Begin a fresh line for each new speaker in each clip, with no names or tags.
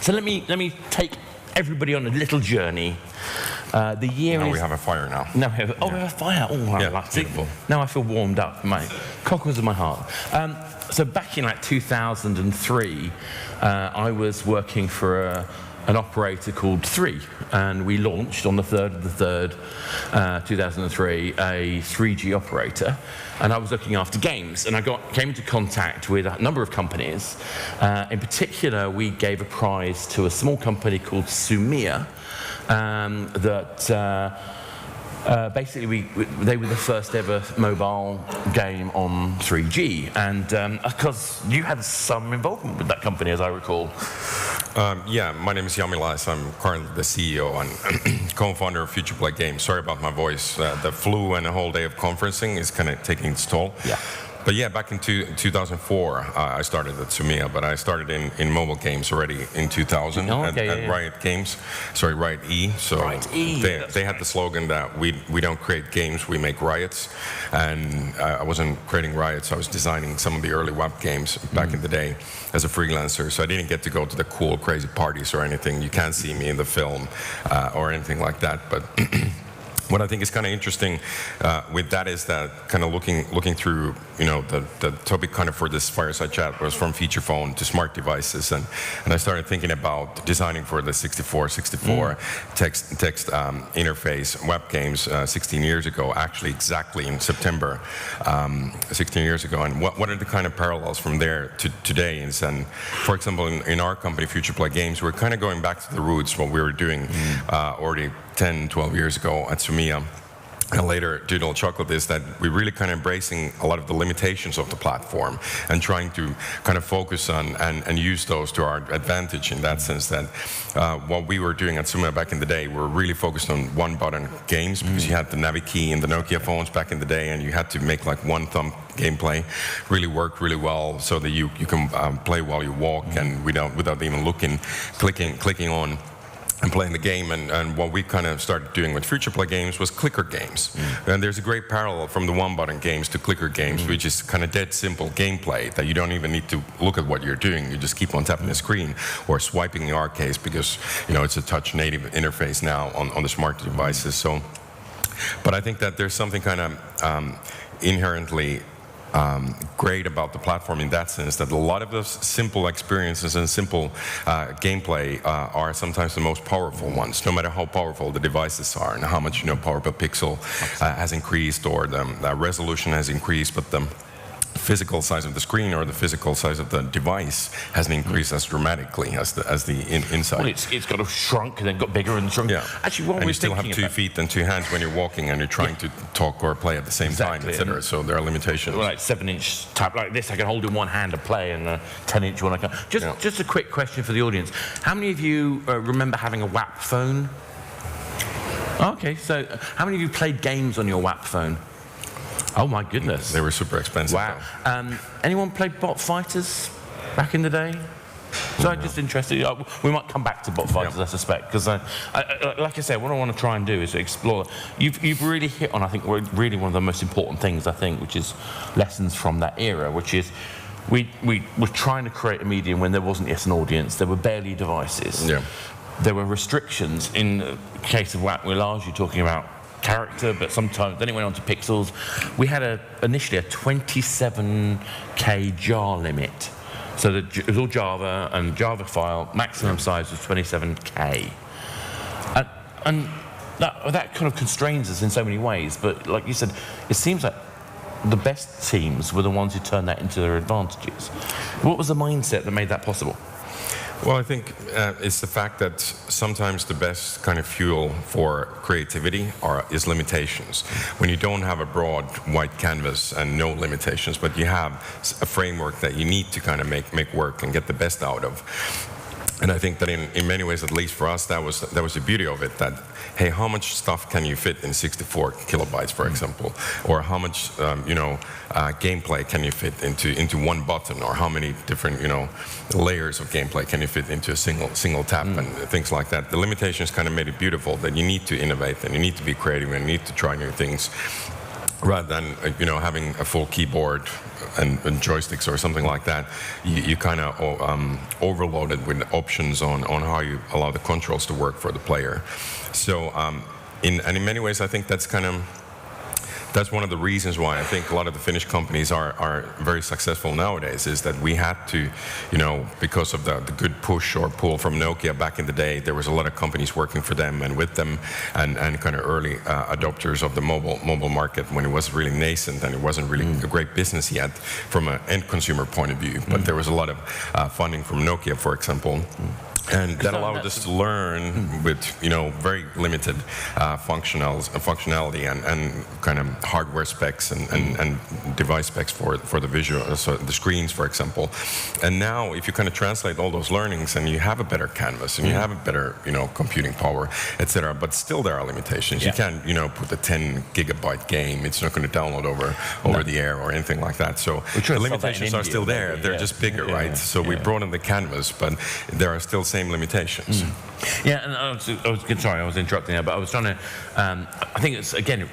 So let me take everybody on a little journey. The year is...
we have a fire now.
No, we have a fire. Oh,
yeah, beautiful.
Now I feel warmed up. My cockles of my heart. So back in like 2003, I was working for an operator called 3, and we launched on the 3rd of the 3rd, 2003, a 3G operator, and I was looking after games, and I came into contact with a number of companies. In particular, we gave a prize to a small company called Sumia, basically, they were the first ever mobile game on 3G, and because you had some involvement with that company, as I recall.
Yeah, my name is Jami Laes. I'm currently the CEO and co-founder of Futureplay Games. Sorry about my voice. The flu and a whole day of conferencing is kind of taking its toll.
Yeah.
But yeah, back in 2004, I started at Sumia, but I started in mobile games already in 2000 at Riot Games. Sorry, Riot E. So
Riot E.
They had the slogan that we don't create games, we make riots. And I wasn't creating riots, I was designing some of the early web games back in the day as a freelancer. So I didn't get to go to the cool, crazy parties or anything. You can't see me in the film or anything like that. But what I think is kind of interesting with that is that kind of looking through, the topic kind of for this fireside chat was from feature phone to smart devices, and I started thinking about designing for the 64 text interface web games 16 years ago, actually exactly in September 16 years ago. And what are the kind of parallels from there to today? And for example, in our company, Futureplay Games, we're kind of going back to the roots, what we were doing already 10, 12 years ago at Sumia, and later Digital Chocolate, is that we're really kind of embracing a lot of the limitations of the platform and trying to kind of focus on and use those to our advantage, in that sense that what we were doing at Sumia back in the day, we were really focused on one-button games, because you had the Navi key in the Nokia phones back in the day, and you had to make like one-thumb gameplay really work really well, so that you can play while you walk and without even looking, clicking on and playing the game. And what we kind of started doing with Futureplay Games was clicker games. And there's a great parallel from the one-button games to clicker games, which is kind of dead simple gameplay that you don't even need to look at what you're doing. You just keep on tapping the screen or swiping in our case, because it's a touch native interface now on the smart devices. So, but I think that there's something kind of inherently great about the platform in that sense, that a lot of those simple experiences and simple gameplay are sometimes the most powerful ones, no matter how powerful the devices are and how much power per pixel has increased, or the resolution has increased, but the physical size of the screen or the physical size of the device hasn't increased as dramatically as the inside.
Well, it's got shrunk and then got bigger and shrunk.
Yeah.
Actually,
and you still have 2 feet and 2 hands when you're walking and you're trying to talk or play at the same time, etc. So there are limitations.
Well, like 7-inch tab like this, I can hold in one hand and play, and a 10-inch one I can. Just a quick question for the audience: how many of you remember having a WAP phone? Okay, so how many of you played games on your WAP phone? Oh my goodness.
They were super expensive.
Wow. Anyone played bot fighters back in the day? So I'm just interested. We might come back to bot fighters, I suspect, because like I said, what I want to try and do is explore. You've really hit on, I think, really one of the most important things, I think, which is lessons from that era, which is we were trying to create a medium when there wasn't yet an audience. There were barely devices.
Yeah.
There were restrictions. In the case of WAP, we're largely talking about character, but sometimes then it went on to pixels. We had initially a 27K jar limit, so it was all Java, and Java file maximum size was 27K, and that kind of constrains us in so many ways. But like you said, it seems like the best teams were the ones who turned that into their advantages. What was the mindset that made that possible?
Well, I think it's the fact that sometimes the best kind of fuel for creativity is limitations. When you don't have a broad white canvas and no limitations, but you have a framework that you need to kind of make work and get the best out of. And I think that in many ways, at least for us, that was the beauty of it, that, hey, how much stuff can you fit in 64 kilobytes, for example? Or how much, gameplay can you fit into one button? Or how many different, layers of gameplay can you fit into a single tap and things like that? The limitations kind of made it beautiful, that you need to innovate and you need to be creative and you need to try new things. rather than having a full keyboard and joysticks or something like that, you kind of overloaded with options on how you allow the controls to work for the player. So in many ways, I think that's one of the reasons why I think a lot of the Finnish companies are very successful nowadays, is that we had to, because of the good push or pull from Nokia back in the day, there was a lot of companies working for them and with them, and kind of early adopters of the mobile market when it was really nascent and it wasn't really a great business yet from an end consumer point of view. But there was a lot of funding from Nokia, for example. And that allowed us to learn with very limited functionality and kind of hardware specs and device specs for the visual, so the screens, for example. And now, if you kind of translate all those learnings, and you have a better canvas and you have a better computing power, etc. But still, there are limitations. You can't put a 10 gigabyte game. It's not going to download over the air or anything like that. So the limitations are still there. They're just bigger, right? So we broadened the canvas, but there are still same limitations.
Yeah, and sorry, I was interrupting there, but I was trying to. I think it's, again,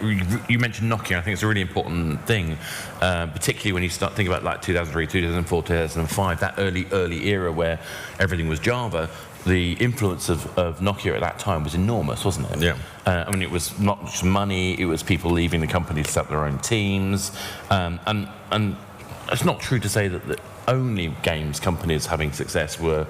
you mentioned Nokia. I think it's a really important thing, particularly when you start thinking about like 2003, 2004, 2005, that early era where everything was Java. The influence of Nokia at that time was enormous, wasn't it?
Yeah.
I mean, it was not just money; it was people leaving the company to set up their own teams, and it's not true to say that only games companies having success were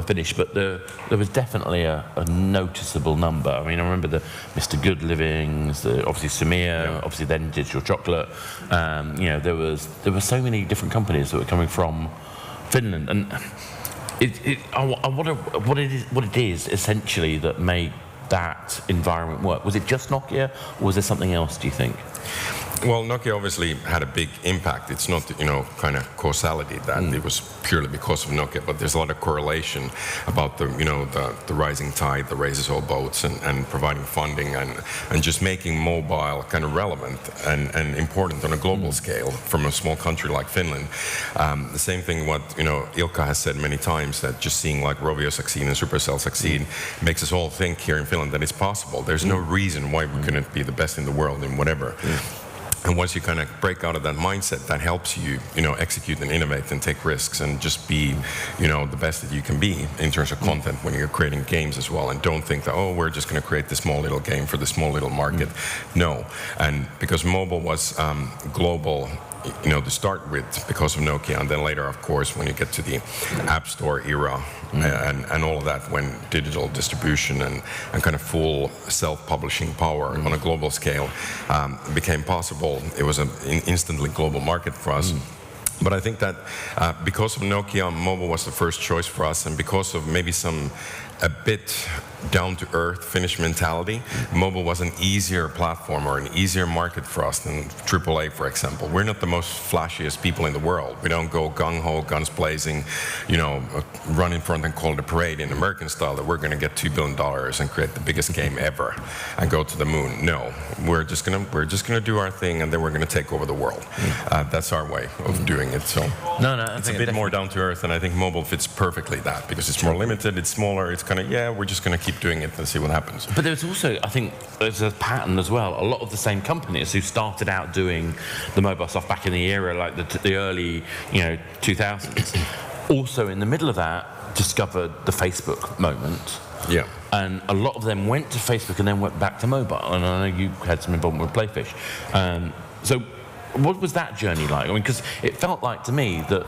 Finnish, but there was definitely a noticeable number. I mean, I remember the Mr. Good Livings, obviously Samir, obviously then Digital Chocolate. There were so many different companies that were coming from Finland, and I wonder what it is essentially that made that environment work. Was it just Nokia, or was there something else, do you think?
Well, Nokia obviously had a big impact. It's not, kind of causality that it was purely because of Nokia, but there's a lot of correlation about the rising tide that raises all boats, and providing funding and just making mobile kind of relevant and important on a global scale from a small country like Finland. The same thing what, Ilkka has said many times, that just seeing like Rovio succeed and Supercell succeed makes us all think here in Finland that it's possible. There's no reason why we couldn't be the best in the world in whatever. And once you kind of break out of that mindset, that helps you, execute and innovate and take risks and just be, the best that you can be in terms of content when you're creating games as well. And don't think that, we're just going to create this small little game for the small little market. No. And because mobile was global, to start with because of Nokia, and then later, of course, when you get to the App Store era and all of that, when digital distribution and kind of full self-publishing power on a global scale became possible, it was an instantly global market for us. But I think that because of Nokia, mobile was the first choice for us, and because of maybe a bit down-to-earth Finnish mentality, mobile was an easier platform or an easier market for us than AAA, for example. We're not the most flashiest people in the world. We don't go gung-ho, guns blazing, run in front and call it a parade in American style that we're going to get $2 billion and create the biggest game ever and go to the moon. No, we're just gonna do our thing, and then we're going to take over the world. That's our way of doing it. So it's a bit more down-to-earth, and I think mobile fits perfectly that, because it's more limited, it's smaller, it's kind of, we're just going to keep doing it and see what happens.
But there's also, I think, there's a pattern as well. A lot of the same companies who started out doing the mobile stuff back in the era, like the early, 2000s, also in the middle of that discovered the Facebook moment.
Yeah.
And a lot of them went to Facebook and then went back to mobile. And I know you had some involvement with Playfish. So what was that journey like? I mean, because it felt like to me that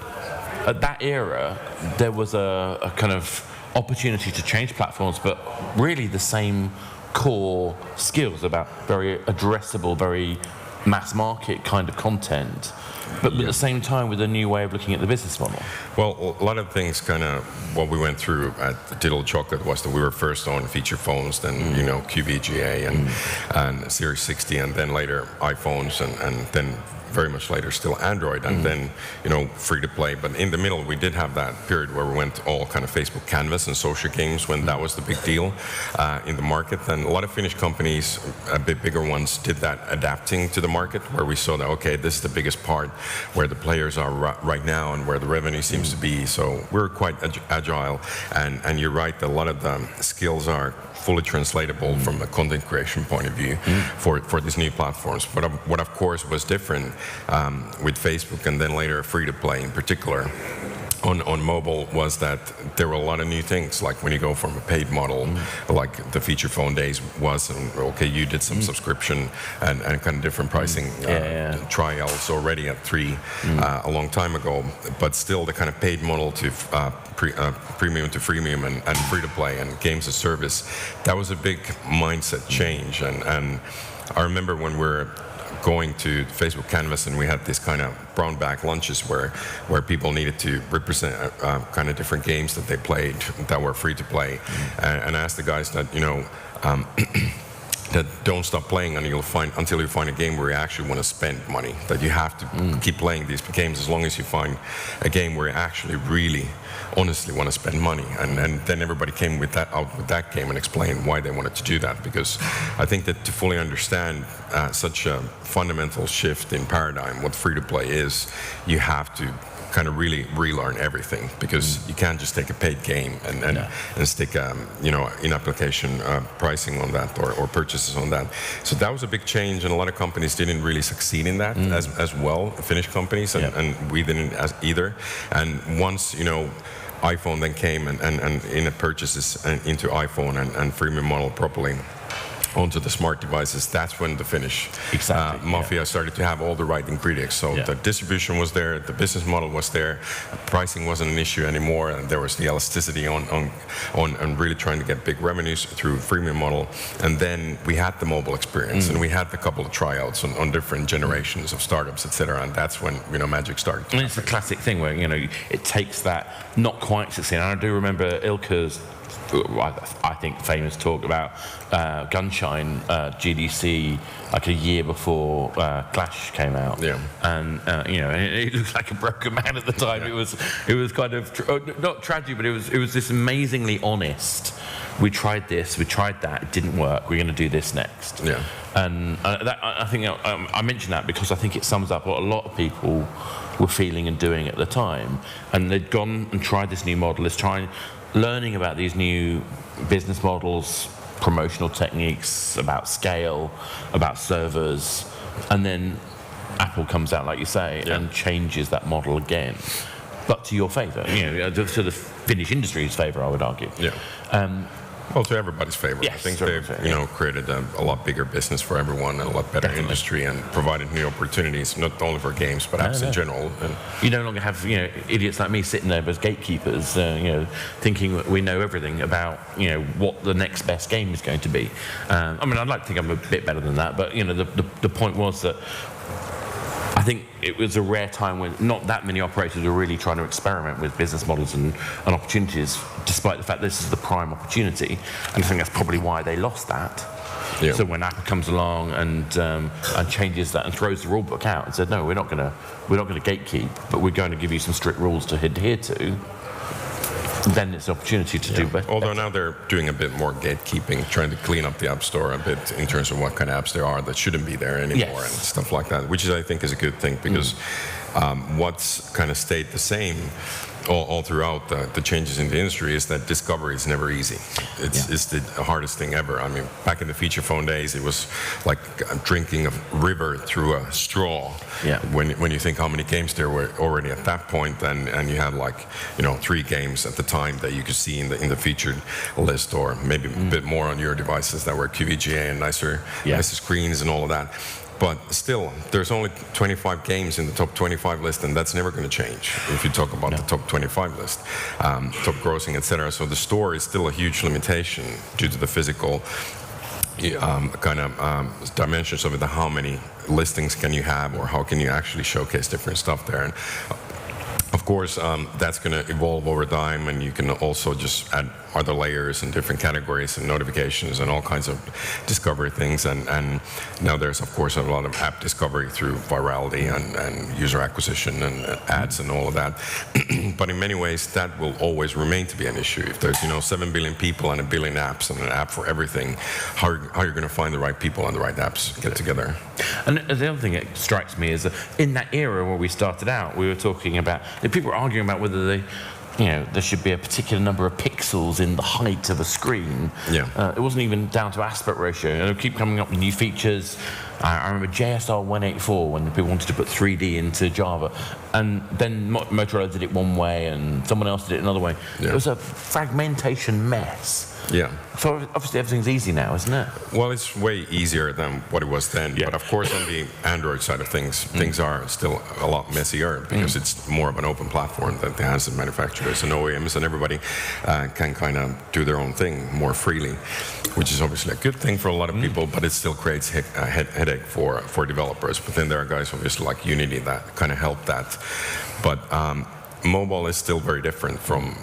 at that era there was a kind of opportunity to change platforms, but really the same core skills about very addressable, very mass market kind of content, but at the same time with a new way of looking at the business model.
Well, a lot of things kind of what we went through at Digital Chocolate was that we were first on feature phones, then QVGA and Series 60, and then later iPhones, and then very much later still Android, and then free to play. But in the middle, we did have that period where we went all kind of Facebook Canvas and social games when that was the big deal in the market. And a lot of Finnish companies, a bit bigger ones, did that adapting to the market, where we saw that, okay, this is the biggest part where the players are right now and where the revenue seems to be. So we're quite agile, and you're right, that a lot of the skills are fully translatable from a content creation point of view for these new platforms. But what of course was different with Facebook and then later free to play in particular on mobile was that there were a lot of new things, like when you go from a paid model, like the feature phone days was, and okay, you did some subscription and kind of different pricing trials already at 3 a long time ago, but still the kind of paid model to premium to freemium and free to play and games as service, that was a big mindset change. And I remember when we're going to Facebook Canvas and we had this kind of brown bag lunches where people needed to represent kind of different games that they played that were free to play, and I asked the guys that that don't stop playing until you find a game where you actually want to spend money, that you have to keep playing these games as long as you find a game where you actually really honestly want to spend money. And then everybody came with that game and explained why they wanted to do that, because I think that to fully understand such a fundamental shift in paradigm, what free to play is, you have to kind of really relearn everything, because you can't just take a paid game and stick in application pricing on that or purchases on that. So that was a big change, and a lot of companies didn't really succeed in that as well, Finnish companies, and we didn't either. And once iPhone then came and in-app purchases into iPhone and freemium model properly onto the smart devices, that's when the Finnish mafia started to have all the right ingredients. So the distribution was there, the business model was there, pricing wasn't an issue anymore, and there was the elasticity on really trying to get big revenues through freemium model. And then we had the mobile experience, and we had a couple of tryouts on different generations of startups, etc. And that's when magic started.
And it's a classic thing where it takes that not quite succeed. And I do remember Ilkka's, I think, famous talk about Gunshine GDC like a year before Clash came out. And it looked like a broken man at the time. It was kind of not tragic, but it was this amazingly honest. We tried this, we tried that, it didn't work. We're going to do this next. And I think I mention that because I think it sums up what a lot of people were feeling and doing at the time. And they'd gone and tried this new model. Let's try learning about these new business models, promotional techniques, about scale, about servers, and then Apple comes out, like you say, and changes that model again, but to your favour, to the Finnish industry's favour, I would argue.
Well, to everybody's favor. I think they've created a lot bigger business for everyone and a lot better industry, and provided new opportunities, not only for games, but apps in general. And
you no longer have idiots like me sitting there as gatekeepers, thinking we know everything about what the next best game is going to be. I mean, I'd like to think I'm a bit better than that, but the point was that I think it was a rare time when not that many operators were really trying to experiment with business models and opportunities, despite the fact this is the prime opportunity. And I think that's probably why they lost that. So when Apple comes along and changes that and throws the rule book out and said, no, we're not going to gatekeep, but we're going to give you some strict rules to adhere to, then it's an opportunity to do better.
Although now they're doing a bit more gatekeeping, trying to clean up the App Store a bit in terms of what kind of apps there are that shouldn't be there anymore and stuff like that, which I think is a good thing, because what's kind of stayed the same all throughout the changes in the industry is that discovery is never easy. It's the hardest thing ever. I mean, back in the feature phone days, it was like drinking a river through a straw. When you think how many games there were already at that point, and you had 3 games at the time that you could see in the featured list, or maybe a bit more on your devices that were QVGA and nicer screens and all of that. But still, there's only 25 games in the top 25 list, and that's never going to change if you talk about the top 25 list, top grossing, etc. So the store is still a huge limitation due to the physical kind of dimensions of it. How many listings can you have, or how can you actually showcase different stuff there? And of course, that's going to evolve over time, and you can also just add are the layers and different categories and notifications and all kinds of discovery things. And now there's, of course, a lot of app discovery through virality and user acquisition and ads and all of that. But in many ways, that will always remain to be an issue. If there's 7 billion people and 1 billion apps and an app for everything, how are you going to find the right people and the right apps get together?
And the other thing that strikes me is that in that era where we started out, we were talking about, people were arguing about whether there should be a particular number of pixels in the height of a screen.
Yeah.
It wasn't even down to aspect ratio. And it keep coming up with new features. I remember JSR 184 when people wanted to put 3D into Java, and then Motorola did it one way and someone else did it another way.
Yeah.
It was a fragmentation mess.
Yeah.
So obviously everything's easy now, isn't it?
Well, it's way easier than what it was then.
Yeah.
But of course, on the Android side of things, things are still a lot messier because it's more of an open platform that the handset manufacturers and OEMs and everybody can kind of do their own thing more freely, which is obviously a good thing for a lot of people, but it still creates a headache for developers. But then there are guys obviously like Unity that kind of help that. But mobile is still very different from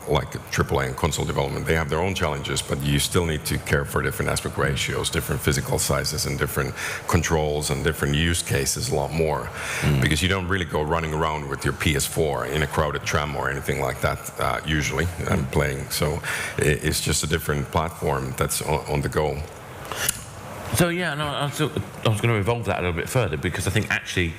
like AAA and console development. They have their own challenges, but you still need to care for different aspect ratios, different physical sizes, and different controls and different use cases a lot more. Because you don't really go running around with your PS4 in a crowded tram or anything like that usually and playing. So it's just a different platform that's on the go.
So yeah, no, I was going to evolve that a little bit further because I think actually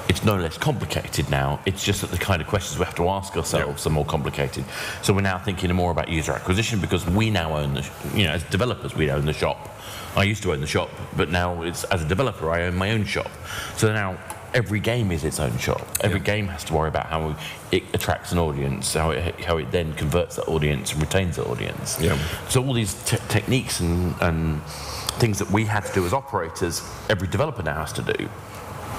it's no less complicated now. It's just that the kind of questions we have to ask ourselves are more complicated. So we're now thinking more about user acquisition because we now own as developers, we own the shop. I used to own the shop, but now as a developer, I own my own shop. So now every game is its own shop. Every game has to worry about how it attracts an audience, how it then converts that audience and retains that audience.
Yeah.
So all these techniques and things that we had to do as operators, every developer now has to do.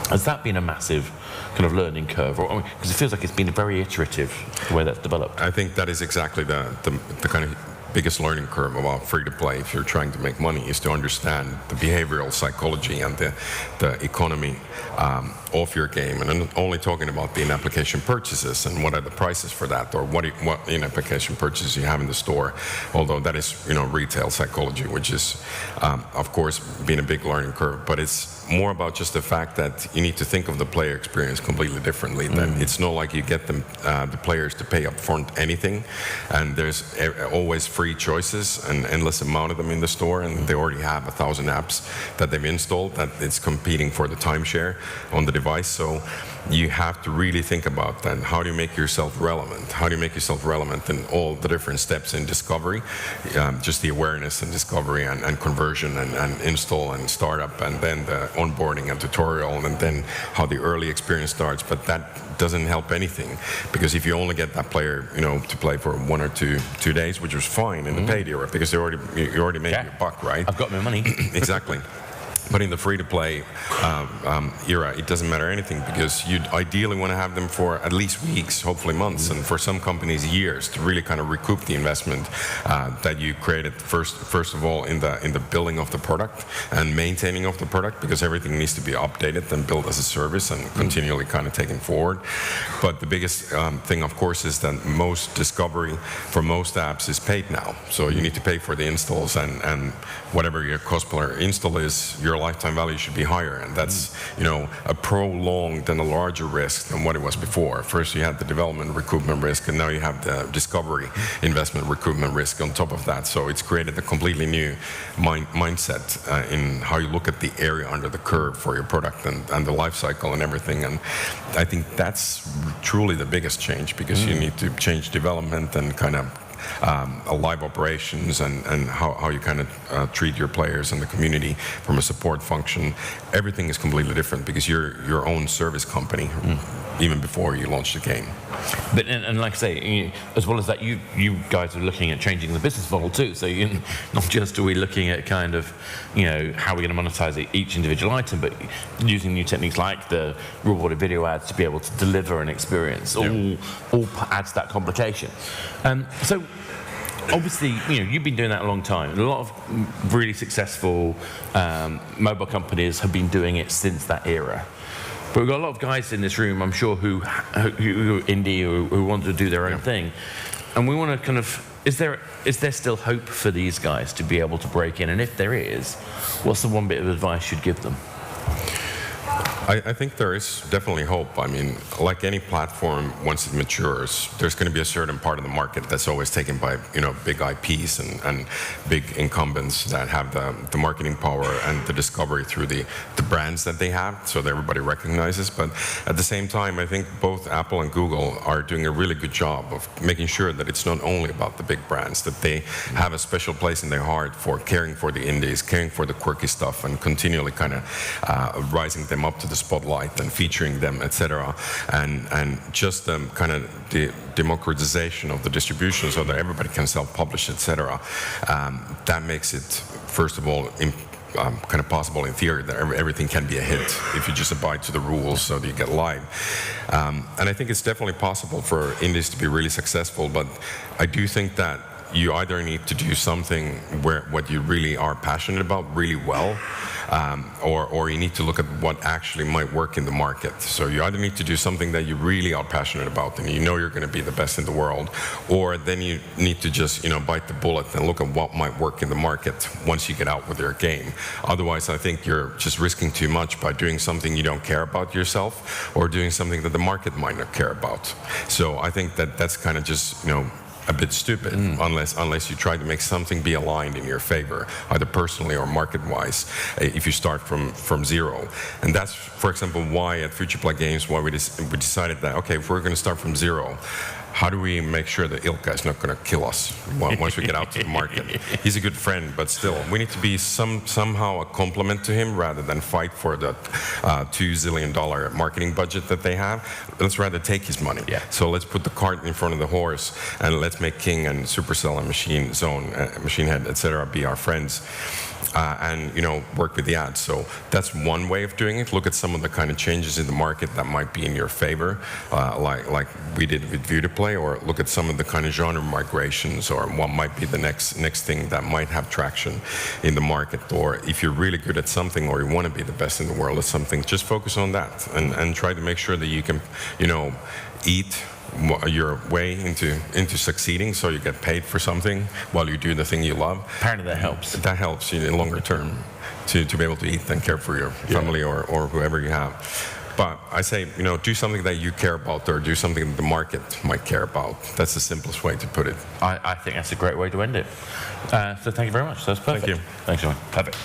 Has that been a massive kind of learning curve? Because it feels like it's been very iterative, the way that's developed.
I think that is exactly the kind of biggest learning curve about free-to-play if you're trying to make money is to understand the behavioral psychology and the economy of your game. And I'm only talking about the in-application purchases and what are the prices for that, or what in-application purchases you have in the store. Although that is retail psychology, which is of course been a big learning curve. But it's more about just the fact that you need to think of the player experience completely differently. Then it's not like you get them the players to pay up front anything, and there's always free choices, an endless amount of them in the store, and they already have 1,000 apps that they've installed that it's competing for the timeshare on the device. So you have to really think about then how do you make yourself relevant? How do you make yourself relevant in all the different steps in discovery, just the awareness and discovery and conversion and install and startup, and then the onboarding and tutorial, and then how the early experience starts. But that doesn't help anything, because if you only get that player to play for 1 or 2 days, which was fine in the paid era because you already made your buck, right?
I've got my money.
Exactly. But in the free-to-play era, it doesn't matter anything, because you ideally want to have them for at least weeks, hopefully months, and for some companies years, to really kind of recoup the investment that you created first of all in the building of the product and maintaining of the product, because everything needs to be updated and built as a service and continually kind of taken forward. But the biggest thing, of course, is that most discovery for most apps is paid now. So you need to pay for the installs, and whatever your cost per install is, your lifetime value should be higher, and that's a prolonged and a larger risk than what it was before. First you had the development recoupment risk, and now you have the discovery investment recoupment risk on top of that. So it's created a completely new mindset in how you look at the area under the curve for your product and the life cycle and everything. And I think that's truly the biggest change, because you need to change development and kind of live operations and how you kind of treat your players and the community from a support function. Everything is completely different because you're your own service company even before you launch the game.
But and like I say, as well as that, you guys are looking at changing the business model too. So not just are we looking at kind of how we're going to monetize each individual item, but using new techniques like the rewarded video ads to be able to deliver an experience. All adds that complication. So obviously, you've been doing that a long time. A lot of really successful mobile companies have been doing it since that era. But we've got a lot of guys in this room, I'm sure, who are indie, who want to do their own thing. And we want to kind of is there still hope for these guys to be able to break in? And if there is, what's the one bit of advice you'd give them?
I think there is definitely hope. I mean, like any platform, once it matures, there's going to be a certain part of the market that's always taken by, big IPs and big incumbents that have the marketing power and the discovery through the brands that they have, so that everybody recognizes. But at the same time, I think both Apple and Google are doing a really good job of making sure that it's not only about the big brands, that they have a special place in their heart for caring for the indies, caring for the quirky stuff, and continually kind of rising them up to the spotlight and featuring them, etc. And just kind of the democratization of the distribution so that everybody can self-publish, etc. That makes it, first of all, kind of possible in theory that everything can be a hit if you just abide to the rules so that you get live. And I think it's definitely possible for indies to be really successful, but I do think that you either need to do something where what you really are passionate about really well, or you need to look at what actually might work in the market. So you either need to do something that you really are passionate about and you know you're going to be the best in the world, or then you need to just bite the bullet and look at what might work in the market once you get out with your game. Otherwise, I think you're just risking too much by doing something you don't care about yourself, or doing something that the market might not care about. So I think that that's kind of just a bit stupid unless you try to make something be aligned in your favor, either personally or market-wise, if you start from zero. And that's, for example, why at Futureplay Games, why we decided that, okay, if we're going to start from zero, how do we make sure that Ilkka is not going to kill us once we get out to the market? He's a good friend, but still, we need to be somehow a complement to him rather than fight for the $2 zillion marketing budget that they have. Let's rather take his money.
Yeah.
So let's put the cart in front of the horse, and let's make King and Supercell and Machine Zone, Machine Head, etc. be our friends. And work with the ads. So that's one way of doing it. Look at some of the kind of changes in the market that might be in your favor, like we did with Futureplay, or look at some of the kind of genre migrations, or what might be the next thing that might have traction in the market. Or if you're really good at something, or you want to be the best in the world at something, just focus on that and try to make sure that you can, eat your way into succeeding, so you get paid for something while you do the thing you love.
Apparently that helps.
That helps you in longer term to be able to eat and care for your family or whoever you have. But I say, do something that you care about, or do something that the market might care about. That's the simplest way to put it.
I think that's a great way to end it. So thank you very much. That's perfect.
Thank you.
Thanks, Jami. Perfect.